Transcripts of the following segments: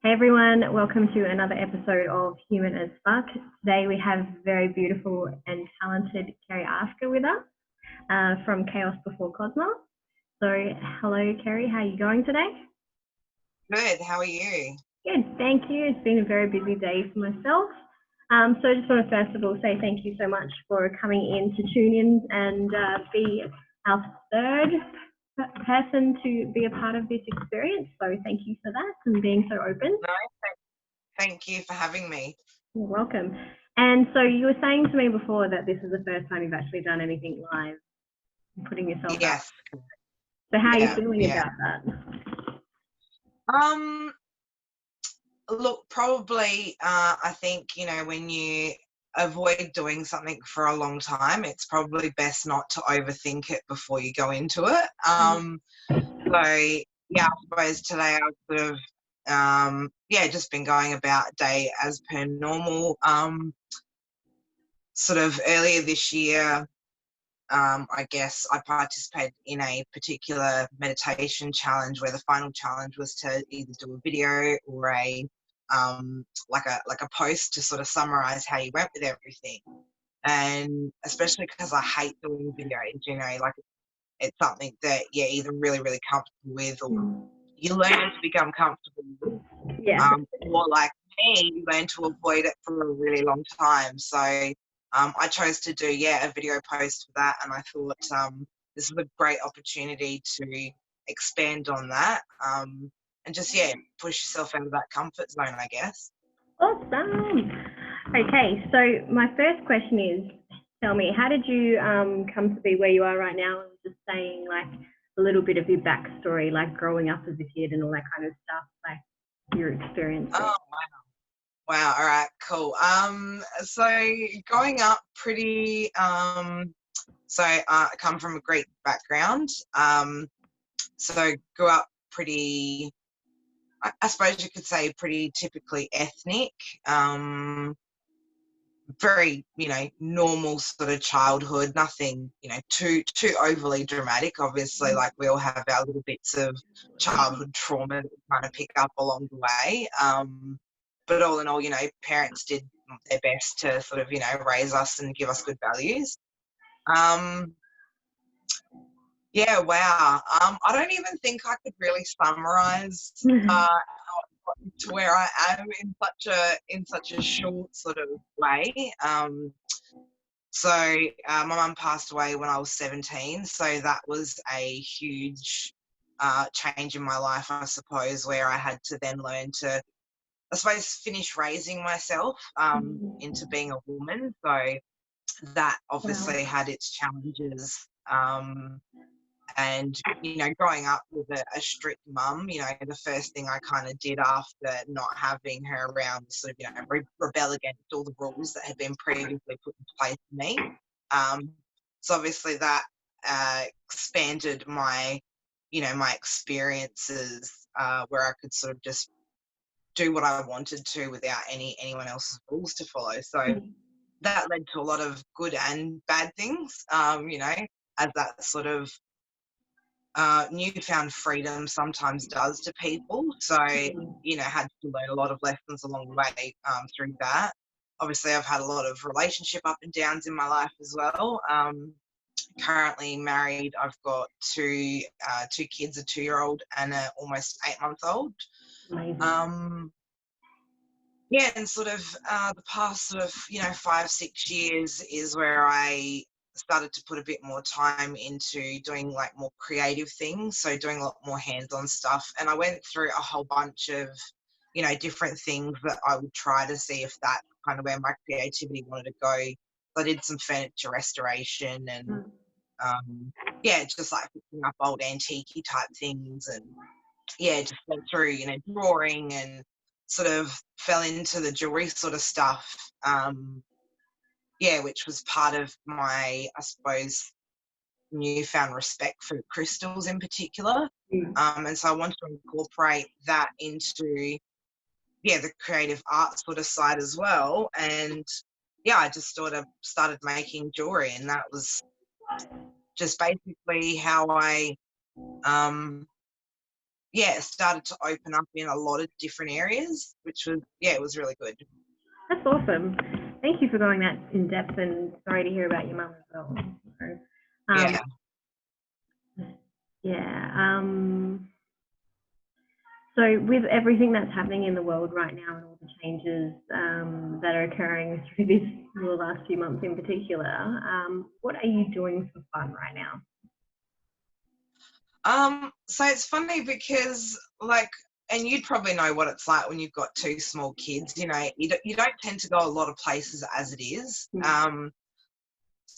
Hey everyone, welcome to another episode of Human as Fuck. Today we have very beautiful and talented Kerri Asker with us from Chaos Before Cosmos. So hello Kerri, how are you going today? Good, how are you? Good, thank you. It's been a very busy day for myself. So I just want to first of all say thank you so much for coming in to tune in and be our third person to be a part of this experience. So thank you for that and being so open. No, thank you for having me. You're welcome. And so you were saying to me before that this is the first time you've actually done anything live, putting yourself Yes. up. So how are you feeling about that? Look, probably, I think, when you avoid doing something for a long time, it's probably best not to overthink it before you go into it. I suppose today I've sort of, just been going about day as per normal. Sort of earlier this year, I guess I participated in a particular meditation challenge where the final challenge was to either do a video or a like a post to sort of summarize how you went with everything. And especially because I hate doing videos, like it's something that you're either really, really comfortable with or you learn to become comfortable with. Or like me, you learn to avoid it for a really long time. So I chose to do, a video post for that. And I thought this was a great opportunity to expand on that and just, push yourself out of that comfort zone, I guess. Awesome. Okay, so my first question is, tell me, how did you come to be where you are right now? And just saying like a little bit of your backstory, like growing up as a kid and all that kind of stuff, like your experience. Oh, wow. Wow. All right, cool. So growing up pretty, so I come from a Greek background. So grew up pretty, I suppose you could say pretty typically ethnic, very, normal sort of childhood, nothing, too overly dramatic. Obviously, like we all have our little bits of childhood trauma that we kind of pick up along the way. But all in all, parents did their best to sort of, raise us and give us good values. Yeah, wow. I don't even think I could really summarize to where I am in such a short sort of way. So my mum passed away when I was 17, so that was a huge change in my life, I suppose, where I had to then learn to, I suppose, finish raising myself into being a woman. So that obviously had its challenges. And, growing up with a strict mum, the first thing I kind of did after not having her around was sort of, rebel against all the rules that had been previously put in place for me. So obviously that expanded my, my experiences where I could sort of just do what I wanted to without anyone else's rules to follow. So that led to a lot of good and bad things, as that sort of newfound freedom sometimes does to people. So, had to learn a lot of lessons along the way through that. Obviously, I've had a lot of relationship up and downs in my life as well. Currently married. I've got two kids, a 2-year-old and a almost 8-month-old. And sort of the past sort of, 5-6 years is where I started to put a bit more time into doing like more creative things, so doing a lot more hands-on stuff. And I went through a whole bunch of, different things that I would try to see if that kind of where my creativity wanted to go. I did some furniture restoration and just like picking up old antique type things and just went through, drawing and sort of fell into the jewelry sort of stuff. Which was part of my, I suppose, newfound respect for crystals in particular. And so I wanted to incorporate that into, the creative art sort of side as well. And I just sort of started making jewelry, and that was just basically how I, yeah, started to open up in a lot of different areas, which was, yeah, it was really good. That's awesome. Thank you for going that in depth, and sorry to hear about your mum as well. So, Yeah. yeah. So with everything that's happening in the world right now and all the changes that are occurring through the last few months in particular, what are you doing for fun right now? So it's funny because, like, and you'd probably know what it's like when you've got two small kids, you know, you don't tend to go a lot of places as it is.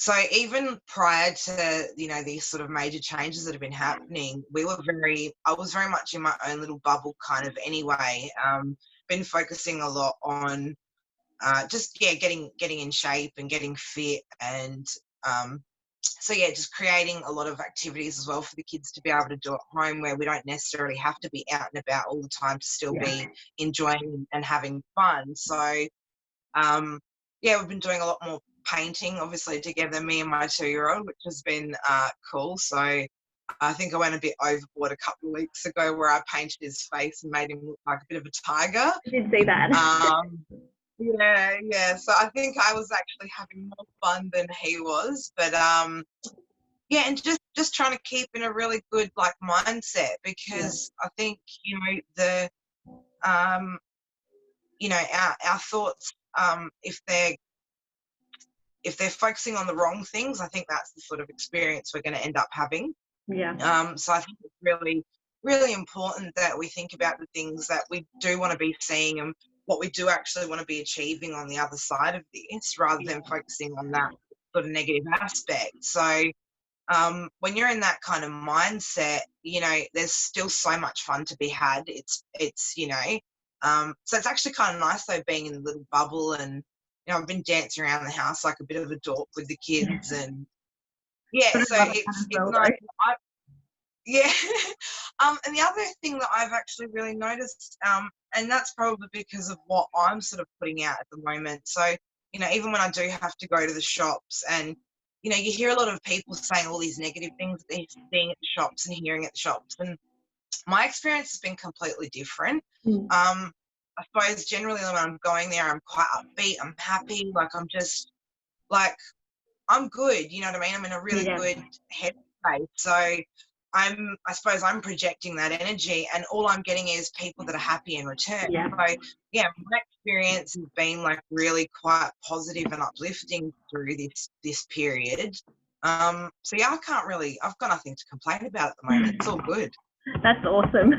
So even prior to, you know, these sort of major changes that have been happening, I was very much in my own little bubble kind of anyway. Been focusing a lot on just, yeah, getting in shape and getting fit, and so yeah, just creating a lot of activities as well for the kids to be able to do at home, where we don't necessarily have to be out and about all the time to still be enjoying and having fun. So yeah, we've been doing a lot more painting, obviously, together, me and my 2-year-old, which has been cool. So I think I went a bit overboard a couple of weeks ago where I painted his face and made him look like a bit of a tiger. I did see that. Yeah. So I think I was actually having more fun than he was. But yeah, and just trying to keep in a really good, like, mindset, because I think, you know, our thoughts, if they're focusing on the wrong things, I think that's the sort of experience we're going to end up having. Yeah. So I think it's really, really important that we think about the things that we do want to be seeing and what we do actually want to be achieving on the other side of this, rather than focusing on that sort of negative aspect. So when you're in that kind of mindset, you know, there's still so much fun to be had. It's you know, so it's actually kind of nice though, being in a little bubble, and you know, I've been dancing around the house like a bit of a dork with the kids, and yeah, But so I love that as it's well, nice. though. Yeah. And the other thing that I've actually really noticed, and that's probably because of what I'm sort of putting out at the moment. So, you know, even when I do have to go to the shops, and, you know, you hear a lot of people saying all these negative things that they're seeing at the shops and hearing at the shops. And my experience has been completely different. I suppose generally when I'm going there, I'm quite upbeat, I'm happy, like I'm just like, I'm good, you know what I mean? I'm in a really Yeah. good headspace. So I suppose I'm projecting that energy, and all I'm getting is people that are happy in return. Yeah. So yeah, my experience has been like really quite positive and uplifting through this period. So yeah, I've got nothing to complain about at the moment. It's all good. That's awesome.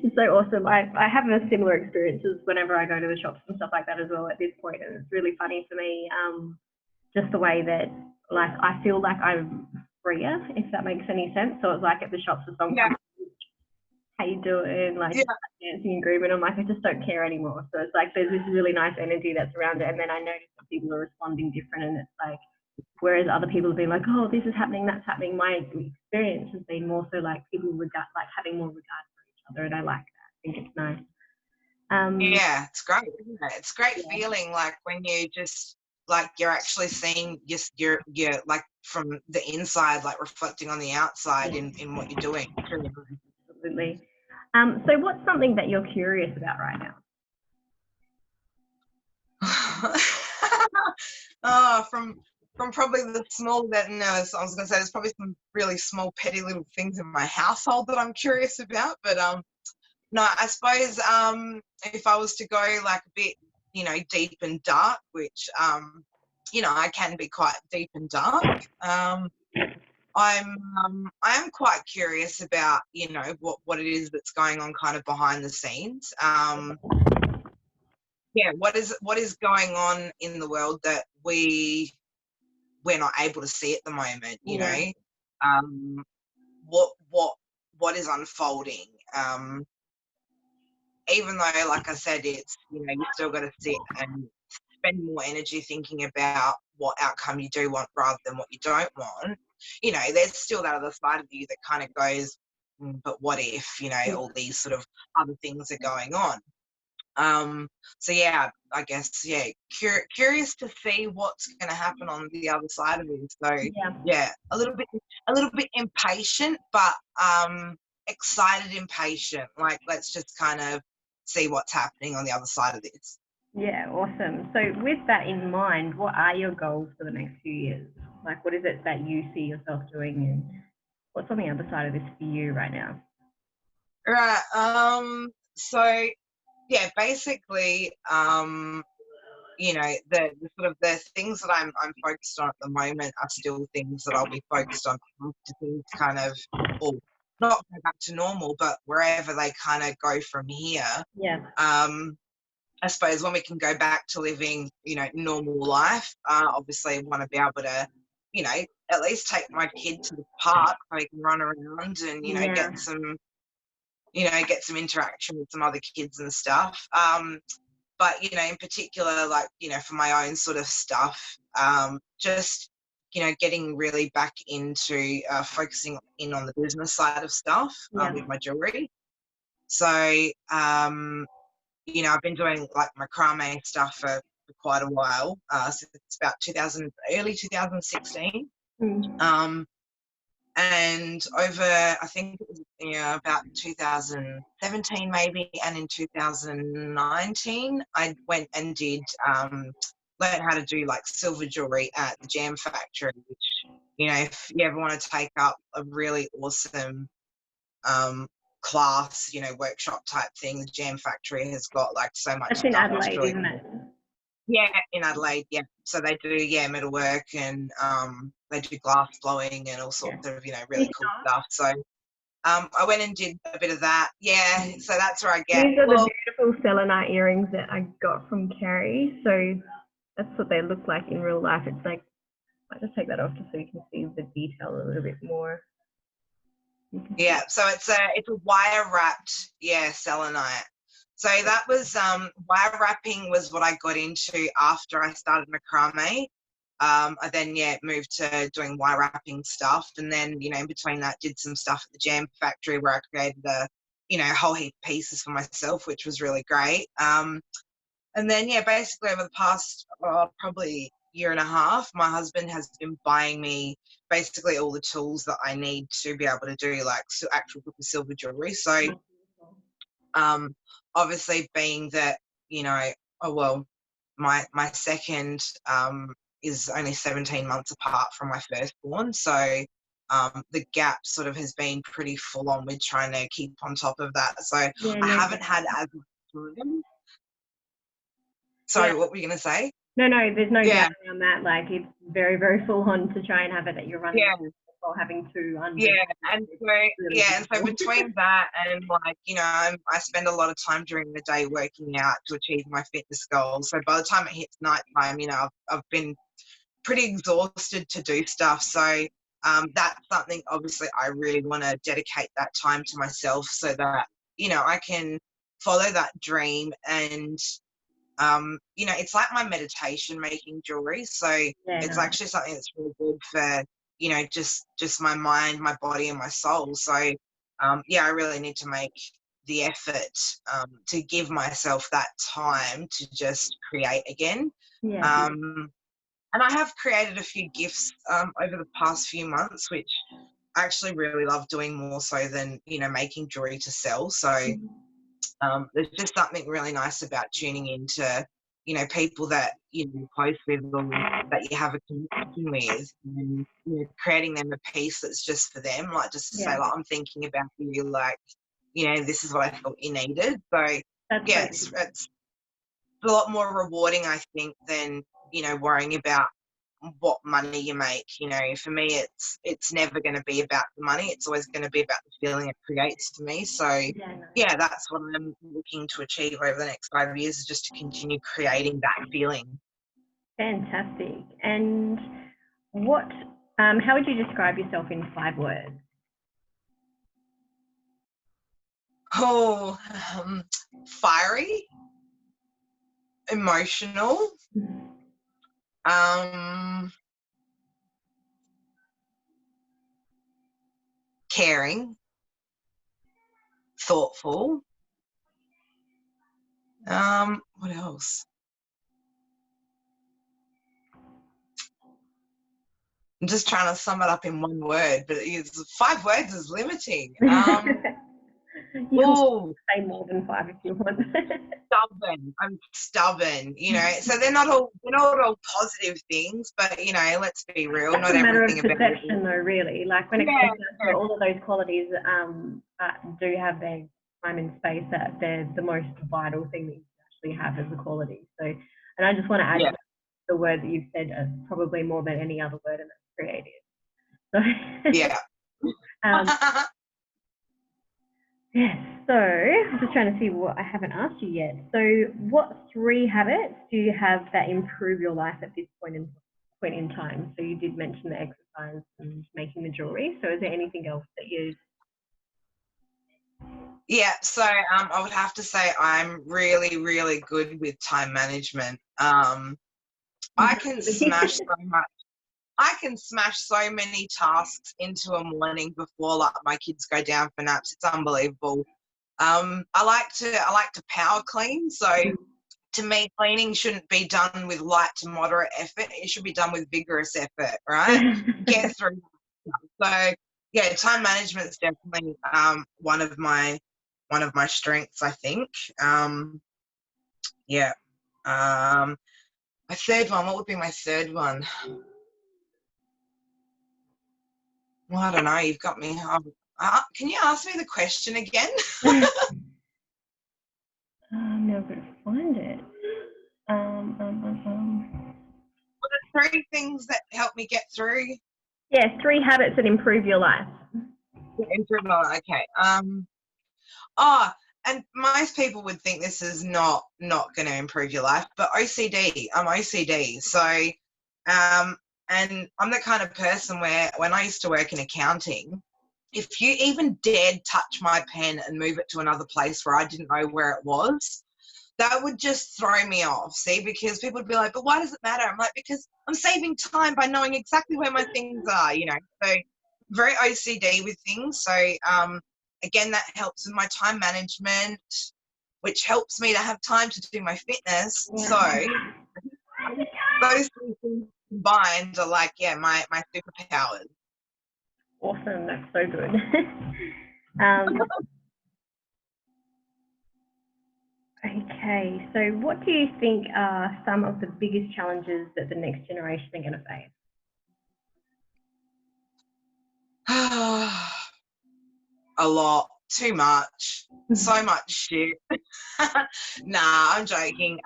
It's so awesome. I have a similar experiences whenever I go to the shops and stuff like that as well at this point, and it's really funny for me, just the way that, like, I feel like I'm freer, if that makes any sense. So it's like at the shops, if someone comes, how you doing, like, dancing and grooving, I'm like, I just don't care anymore. So it's like there's this really nice energy that's around it, and then I notice that people are responding different, and it's like, whereas other people have been like, oh, this is happening, that's happening. My experience has been more so like people like having more regard for each other, and I like that. I think it's nice. Yeah, it's great, isn't it? It's a great feeling, like when you just, like, you're actually seeing your like from the inside, like reflecting on the outside in what you're doing. It's really nice. Absolutely. So what's something that you're curious about right now? Oh, from probably the small that no, I was gonna say there's probably some really small petty little things in my household that I'm curious about, but no, I suppose if I was to go like a bit, you know, deep and dark, which you know, I can be quite deep and dark. I am quite curious about, you know, what it is that's going on kind of behind the scenes. Yeah, what is going on in the world that we're not able to see at the moment, you know? What what is unfolding? Even though, like I said, it's, you know, you still got to sit and spend more energy thinking about what outcome you do want rather than what you don't want. You know, there's still that other side of you that kind of goes, but what if, you know, all these sort of other things are going on. So yeah, I guess, yeah, curious to see what's going to happen on the other side of it. So yeah, a little bit impatient, but excited, impatient. Like, let's just kind of see what's happening on the other side of this. Yeah, awesome. So with that in mind, what are your goals for the next few years? Like, what is it that you see yourself doing, and what's on the other side of this for you right now? Right. So yeah, basically, the sort of the things that I'm focused on at the moment are still things that I'll be focused on after things kind of, or not go back to normal, but wherever they kind of go from here. Yeah. I suppose when we can go back to living, normal life, obviously want to be able to, at least take my kid to the park so he can run around and, Yeah. get some interaction with some other kids and stuff. But, in particular, like, for my own sort of stuff, just, getting really back into focusing in on the business side of stuff with my jewelry. So, I've been doing like macrame stuff for quite a while, since about early 2016. And over, I think it was about 2017 maybe, and in 2019, I went and did learn how to do like silver jewelry at the Jam Factory, which, if you ever want to take up a really awesome class, workshop type thing, the Jam Factory has got like so much That's in stuff. It's Adelaide, really isn't it? Yeah, in Adelaide, yeah. So they do, metalwork, and they do glass blowing and all sorts of, really cool stuff. So I went and did a bit of that. Yeah, so that's where I get. These are the beautiful selenite earrings that I got from Kerri. So that's what they look like in real life. It's like, I'll just take that off just so you can see the detail a little bit more. Yeah, so it's a wire wrapped, selenite. So that was wire wrapping was what I got into after I started macrame. I then moved to doing wire wrapping stuff, and then in between that did some stuff at the Jam Factory where I created a whole heap of pieces for myself, which was really great. And then basically over the past probably year and a half, my husband has been buying me basically all the tools that I need to be able to do like actual silver jewelry. So obviously being that, my second is only 17 months apart from my firstborn. So the gap sort of has been pretty full on with trying to keep on top of that. So I haven't had as much time. Sorry, what were you going to say? No, there's no doubt around that. Like, it's very, very full on to try and have it that you're running while having two under. And so between that and like, I spend a lot of time during the day working out to achieve my fitness goals. So by the time it hits nighttime, I've been pretty exhausted to do stuff. So that's something obviously I really want to dedicate that time to myself so that, I can follow that dream. And it's like my meditation making jewelry. So it's actually something that's really good for, just my mind, my body and my soul. So, I really need to make the effort to give myself that time to just create again. And I have created a few gifts over the past few months, which I actually really love doing more so than, making jewelry to sell. So there's just something really nice about tuning into, people that you're close with or that you have a connection with, and creating them a piece that's just for them, like just to say, like, I'm thinking about you, like, this is what I thought you needed. So it's a lot more rewarding, I think, than worrying about what money you make. For me, it's never going to be about the money. It's always going to be about the feeling it creates for me. So that's what I'm looking to achieve over the next 5 years, is just to continue creating that feeling. Fantastic. And what how would you describe yourself in 5 words? Fiery, emotional, caring, thoughtful. What else? I'm just trying to sum it up in one word, but 5 words is limiting. You can Oh, say more than 5 if you want. stubborn. I'm stubborn, you know. So they're not all positive things, but you know, let's be real, That's not a matter everything of about it. perception, though, really. Like when it Yeah, comes down to all of those qualities, do have their time and space. That they're the most vital thing that you actually have as a quality. So, and I just want to add yeah, the word that you've said, probably more than any other word, and that's creative. So, yeah. um, yes. So I'm just trying to see what I haven't asked you yet. So, what 3 habits do you have that improve your life at this point in time? So you did mention the exercise and making the jewelry. So is there anything else that you? Yeah, so I would have to say I'm really, really good with time management. I can smash so much. I can smash so many tasks into a morning before like my kids go down for naps. It's unbelievable. I like to power clean. So to me, cleaning shouldn't be done with light to moderate effort. It should be done with vigorous effort, right? Get through. So yeah, time management is definitely one of my strengths, I think. Yeah. My third one, what would be my third one? Well, I don't know. You've got me. Can you ask me the question again? I'm never going to find it. What are 3 things that help me get through? Yeah, 3 habits that improve your life. Okay. Oh, and most people would think this is not going to improve your life, but OCD. I'm OCD. So, and I'm the kind of person where when I used to work in accounting, if you even dared touch my pen and move it to another place where I didn't know where it was, that would just throw me off. See, because people would be like, but why does it matter? I'm like, because I'm saving time by knowing exactly where my things are, you know. So very OCD with things. So again, that helps with my time management, which helps me to have time to do my fitness. Yeah. So those 3 things combined are like, yeah, my superpowers. Awesome. That's so good. Okay, so what do you think are some of the biggest challenges that the next generation are going to face? A lot, too much, so much shit. Nah, I'm joking.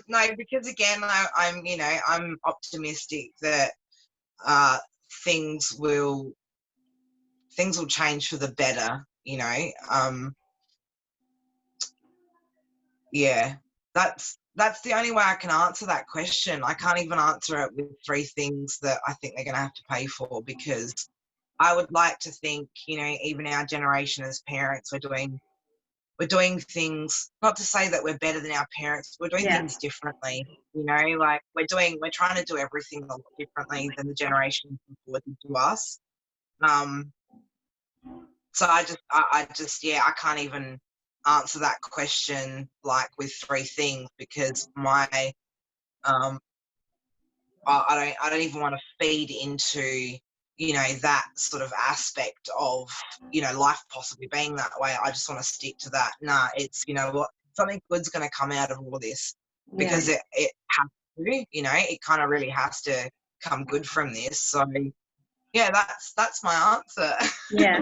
No, because again, I'm optimistic that things will change for the better. You know, yeah, that's the only way I can answer that question. I can't even answer it with 3 things that I think they're going to have to pay for, because I would like to think, you know, even our generation as parents, we're doing things, not to say that we're better than our parents, we're doing things differently, you know, like we're trying to do everything a lot differently than the generation before did to us. So I can't even answer that question like with 3 things, because I don't even want to feed into, you know, that sort of aspect of, you know, life possibly being that way. I just want to stick to that. Nah, it's, you know what, something good's going to come out of all of this, because it has to, you know, it kind of really has to come good from this. So yeah, that's my answer. Yeah.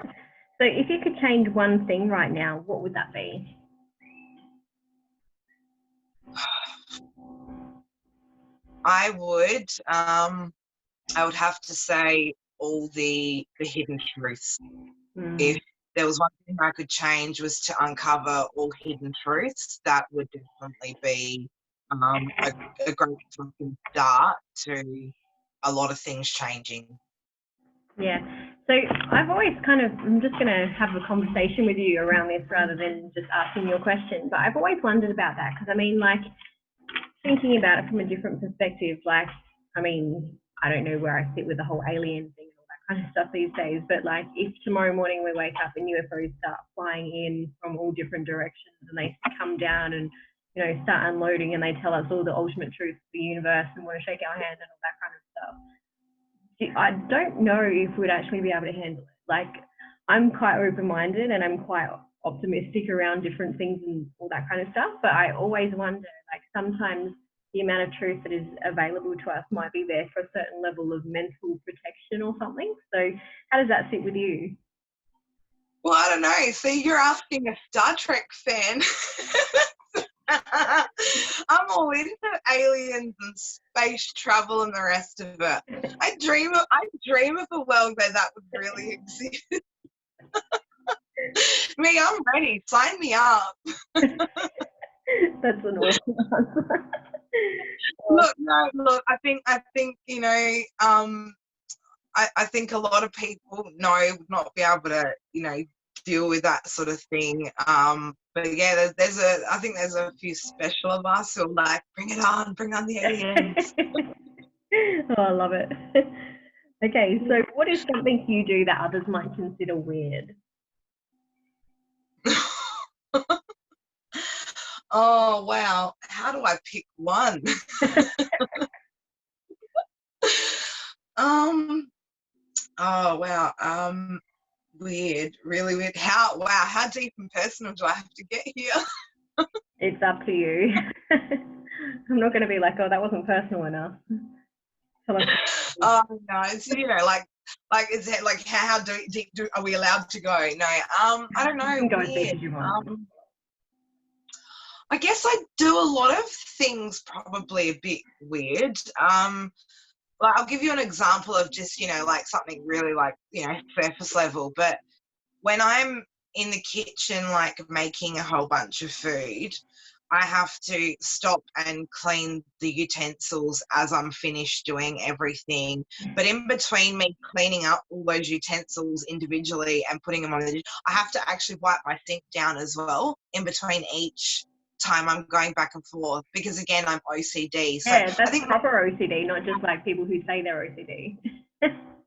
So if you could change one thing right now, what would that be? I would have to say all the hidden truths. If there was one thing I could change, was to uncover all hidden truths, that would definitely be a great fucking start to a lot of things changing. Yeah. So I've always I'm just going to have a conversation with you around this rather than just asking your question, but I've always wondered about that, because I mean, like, thinking about it from a different perspective, like, I mean, I don't know where I sit with the whole alien thing and all that kind of stuff these days, but like, if tomorrow morning we wake up and UFOs start flying in from all different directions and they come down and, you know, start unloading and they tell us all the ultimate truth of the universe and want to shake our hand and all that kind of stuff, I don't know if we'd actually be able to handle it. Like, I'm quite open-minded and I'm quite optimistic around different things and all that kind of stuff. But I always wonder, like, sometimes the amount of truth that is available to us might be there for a certain level of mental protection or something. So how does that sit with you? Well, I don't know. See, you're asking a Star Trek fan. I'm all into aliens and space travel and the rest of it. I dream of a world where that would really exist. Me, I'm ready. Sign me up. That's an awesome answer. Look. I think you know. I think a lot of people would not be able to, you know, deal with that sort of thing. But yeah, I think there's a few special of us who are like, bring on the aliens. Oh, I love it. Okay, so what is something you do that others might consider weird? Oh wow, how do I pick one? Oh wow, weird, really weird. How deep and personal do I have to get here? It's up to you. I'm not going to be like, oh, that wasn't personal enough. Oh no, it's, you know, like is it like how deep are we allowed to go? No, I don't know. You can go as Weird. deep as you want. I guess I do a lot of things probably a bit weird. Like I'll give you an example of just, you know, like something really like, you know, surface level. But when I'm in the kitchen, like making a whole bunch of food, I have to stop and clean the utensils as I'm finished doing everything. But in between me cleaning up all those utensils individually and putting them on the dish, I have to actually wipe my sink down as well in between each time I'm going back and forth, because again, I'm OCD. So yeah, that's I think proper OCD, not just like people who say they're OCD.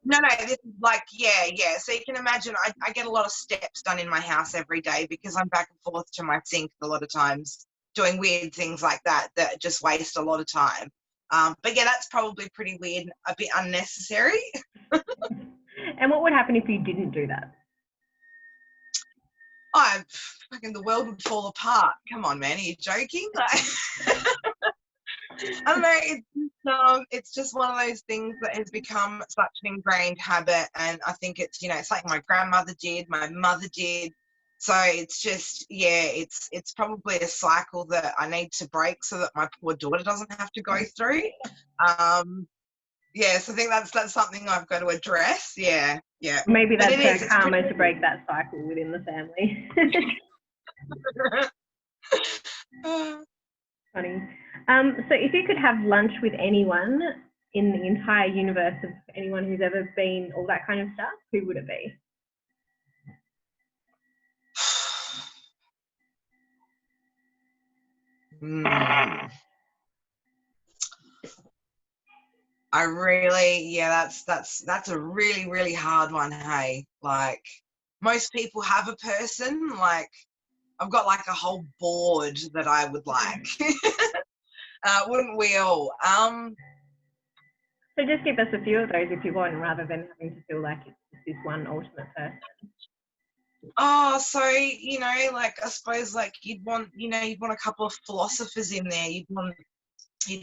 No, this is like, yeah. So you can imagine I get a lot of steps done in my house every day because I'm back and forth to my sink a lot of times doing weird things like that just waste a lot of time. But yeah, that's probably pretty weird, a bit unnecessary. And what would happen if you didn't do that? Fucking the world would fall apart. Come on, man, are you joking? I don't know. It's just one of those things that has become such an ingrained habit, and I think it's, you know, it's like my grandmother did, my mother did. So it's just, yeah, it's probably a cycle that I need to break so that my poor daughter doesn't have to go through. So I think that's something I've got to address. Yeah. Maybe that's her karma to break that cycle within the family. Funny. So if you could have lunch with anyone in the entire universe of anyone who's ever been, all that kind of stuff, who would it be? That's a really, really hard one, hey. Like, most people have a person, like, I've got like a whole board that I would like. Wouldn't we all? So just give us a few of those if you want, rather than having to feel like it's this one ultimate person. Oh, so, you know, like, I suppose, like, you'd want a couple of philosophers in there. You'd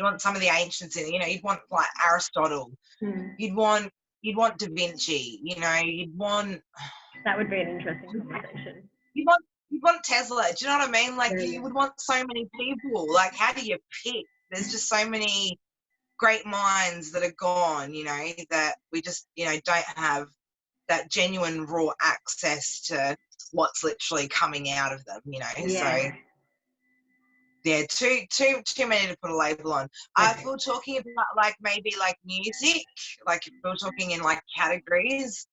want some of the ancients in, you know, you'd want like Aristotle. You'd want Da Vinci, you know, that would be an interesting conversation. You'd want Tesla, do you know what I mean? Like, you would want so many people. Like, how do you pick? There's just so many great minds that are gone, you know, that we just, you know, don't have that genuine raw access to what's literally coming out of them, you know. So yeah, too many to put a label on. If we're talking about like maybe like music, like if we're talking in like categories,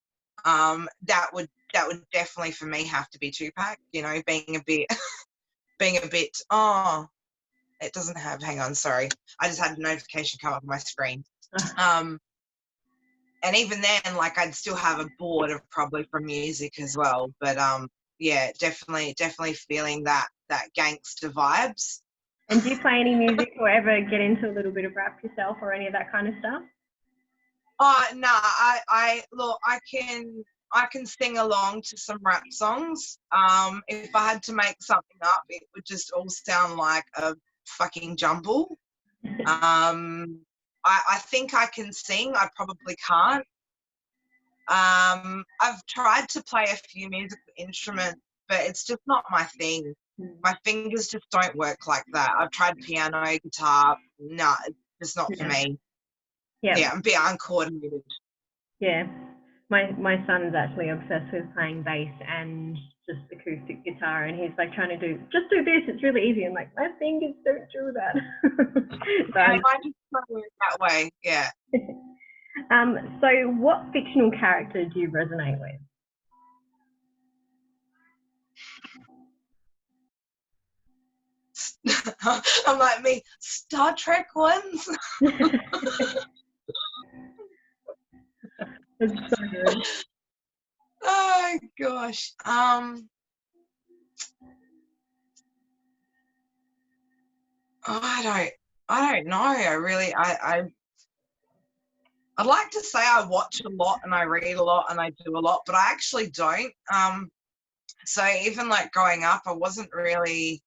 that would definitely for me have to be Tupac, you know, being a bit it doesn't have, hang on, sorry. I just had a notification come up on my screen. And even then, like, I'd still have a board of probably from music as well. But yeah, definitely feeling that gangster vibes. And do you play any music or ever get into a little bit of rap yourself or any of that kind of stuff? Oh no, I can I can sing along to some rap songs. If I had to make something up, it would just all sound like a fucking jumble. I think I can sing. I probably can't. I've tried to play a few musical instruments, but it's just not my thing. My fingers just don't work like that. I've tried piano, guitar. No, it's just not for me. Yeah, I'm a bit uncoordinated. Yeah. My son's actually obsessed with playing bass and just acoustic guitar, and he's like trying to just do this, it's really easy. I'm like, my fingers don't do that. I just don't work that way, yeah. So what fictional character do you resonate with? I'm like me, Star Trek ones. That's so good. Oh gosh. I don't know. I'd like to say I watch a lot and I read a lot and I do a lot, but I actually don't. So even like growing up, I wasn't really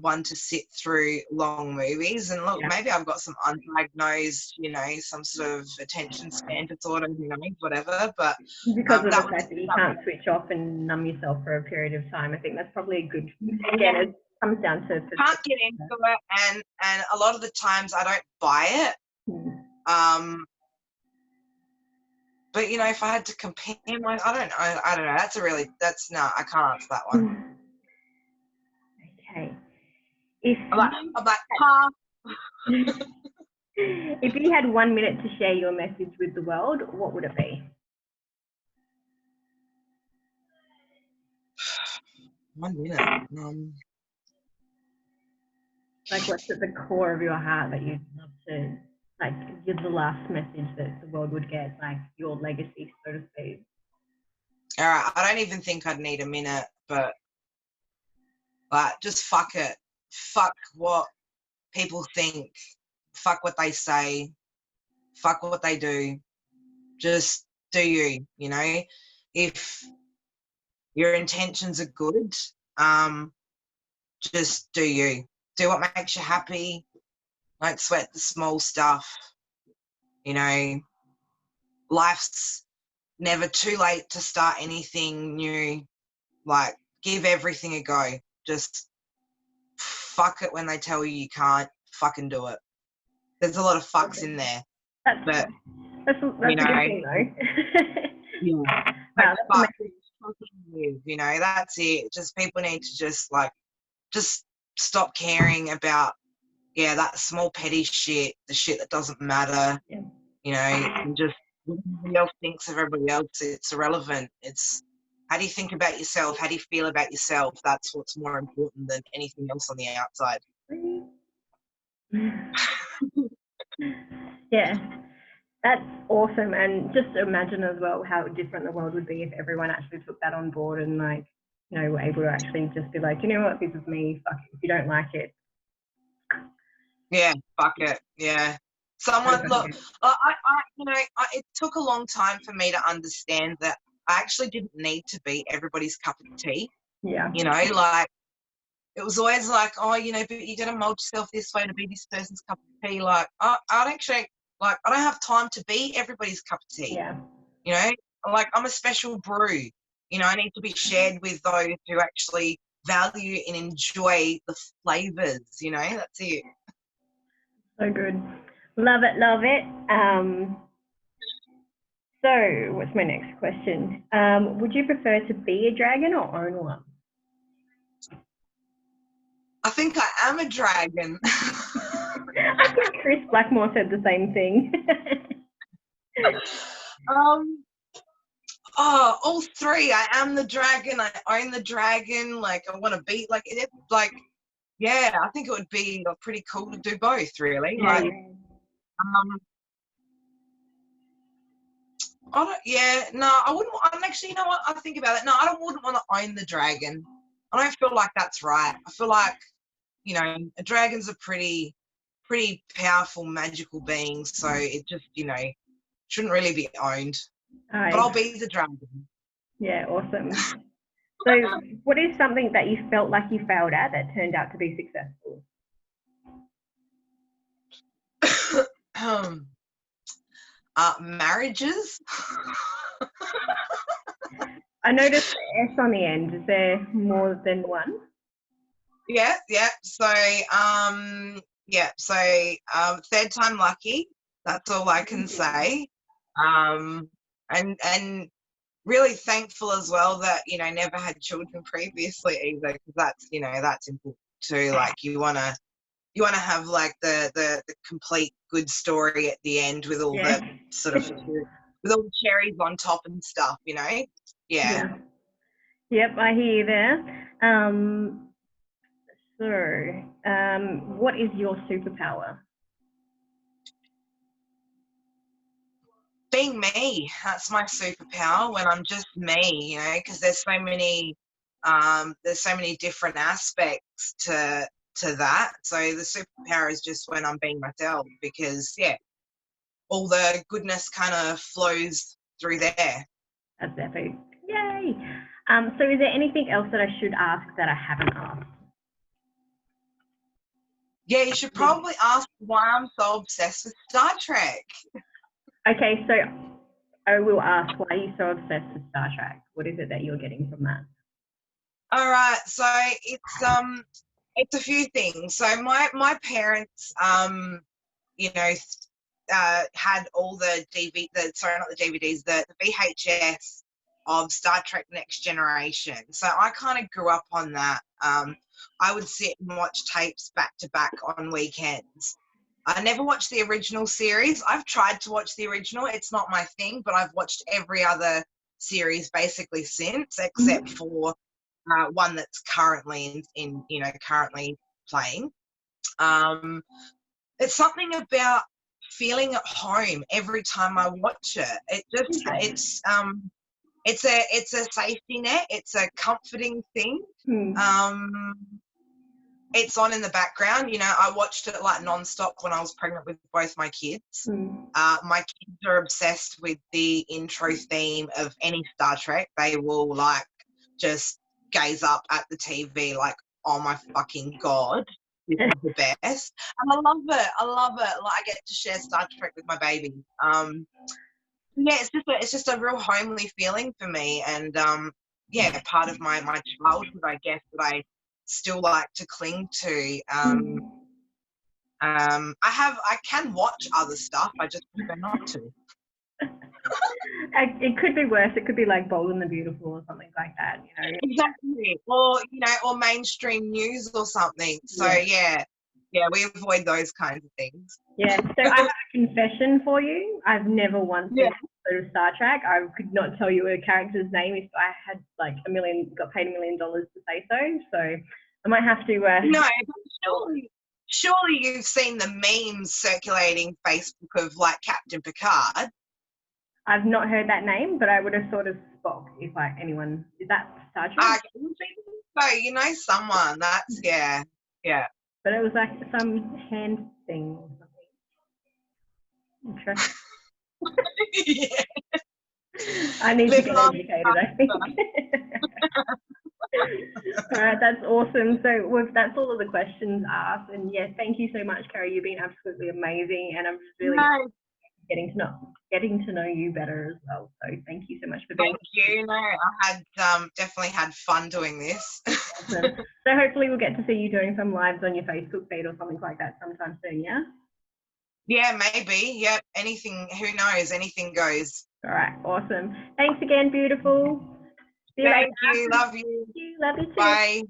one to sit through long movies. And look, maybe I've got some undiagnosed, some sort of attention span disorder, whatever. But because of the fact that you can't switch off and numb yourself for a period of time, I think that's probably a good. Again, it comes down to can't get into it, and a lot of the times I don't buy it. But if I had to compare I don't know. I can't answer that one. Okay. I'm like, huh? If you had 1 minute to share your message with the world, what would it be? 1 minute. Like, what's at the core of your heart that you'd love to, like, give the last message that the world would get, like your legacy, so to speak? All right, I don't even think I'd need a minute, but just fuck it. Fuck what people think. Fuck what they say. Fuck what they do. Just do you, If your intentions are good, just do you. Do what makes you happy. Don't sweat the small stuff. Life's never too late to start anything new. Like, give everything a go. Just fuck it when they tell you you can't. Fucking do it. There's a lot of fucks in there. That's a good thing, though. That's it. Just people need to just stop caring about that small petty shit, the shit that doesn't matter. And just what everybody else thinks of everybody else, it's irrelevant. It's how do you think about yourself? How do you feel about yourself? That's what's more important than anything else on the outside. Yeah, that's awesome. And just imagine as well how different the world would be if everyone actually took that on board and were able to actually just be like, you know what, this is me, fuck it. If you don't like it. Yeah, fuck it. Yeah. It took a long time for me to understand that I actually didn't need to be everybody's cup of tea. Yeah. It was always like, but you got to mold yourself this way to be this person's cup of tea. Like, I don't have time to be everybody's cup of tea. Yeah. I'm a special brew. I need to be shared with those who actually value and enjoy the flavors. That's it. So good. Love it, love it. So what's my next question? Would you prefer to be a dragon or own one? I think I am a dragon. I think Chris Blackmore said the same thing. All three. I am the dragon. I own the dragon. Like, I want to be like it. Like, yeah, I think it would be pretty cool to do both, really. Yeah. I wouldn't. I'm actually, what? I think about it. No, wouldn't want to own the dragon. I don't feel like that's right. I feel like, a dragon's a pretty powerful magical being. So it just, shouldn't really be owned. but I'll be the dragon. Yeah, awesome. So what is something that you felt like you failed at that turned out to be successful? Marriages. I noticed the S on the end. Is there more than one? Yeah. So, third time lucky. That's all I can say. And really thankful as well that, never had children previously either, because that's important too. Like you wanna have like the complete good story at the end with all the sort of with all the cherries on top and stuff, Yeah. Yep, I hear you there. What is your superpower? Being me. That's my superpower, when I'm just me, because there's so many different aspects to that. So the superpower is just when I'm being myself, because all the goodness kind of flows through there. That's epic. Yay! So is there anything else that I should ask that I haven't asked? Yeah, you should probably ask why I'm so obsessed with Star Trek. Okay, so I will ask, why are you so obsessed with Star Trek? What is it that you're getting from that? All right, so it's a few things. So my parents, had all the not the DVDs, the VHS of Star Trek Next Generation. So I kind of grew up on that. I would sit and watch tapes back to back on weekends. I never watched the original series. I've tried to watch the original. It's not my thing, but I've watched every other series basically since, except for one that's currently currently playing. It's something about feeling at home every time I watch it. It's a safety net. It's a comforting thing. It's on in the background. I watched it like nonstop when I was pregnant with both my kids. My kids are obsessed with the intro theme of any Star Trek. They will like just gaze up at the TV like, oh my fucking God, this is the best. And I love it. Like, I get to share Star Trek with my baby. It's just a real homely feeling for me. And part of my childhood, I guess, that I still like to cling to. I can watch other stuff. I just prefer not to. It could be worse. It could be like Bold and the Beautiful or something like that, Exactly. Or mainstream news or something. So we avoid those kinds of things. Yeah. So I have a confession for you. I've never once seen an episode of Star Trek. I could not tell you a character's name if I had like got paid $1 million to say so. So I might have to. No, but surely you've seen the memes circulating Facebook of like Captain Picard. I've not heard that name, but I would have thought of Spock if anyone. Is that Star Trek? So someone. That's yeah. But it was like some hand thing or something. Interesting. I need to get educated, I think. All right, that's awesome. So that's all of the questions asked. And thank you so much, Kerri. You've been absolutely amazing, and I'm just really getting to know you better as well. So thank you so much for being here. Thank you. No, I had definitely had fun doing this. Awesome. So hopefully we'll get to see you doing some lives on your Facebook feed or something like that sometime soon, yeah? Yeah, maybe. Yep. Anything, who knows? Anything goes. All right, awesome. Thanks again, beautiful. Thank you. Love you. Love you too. Bye.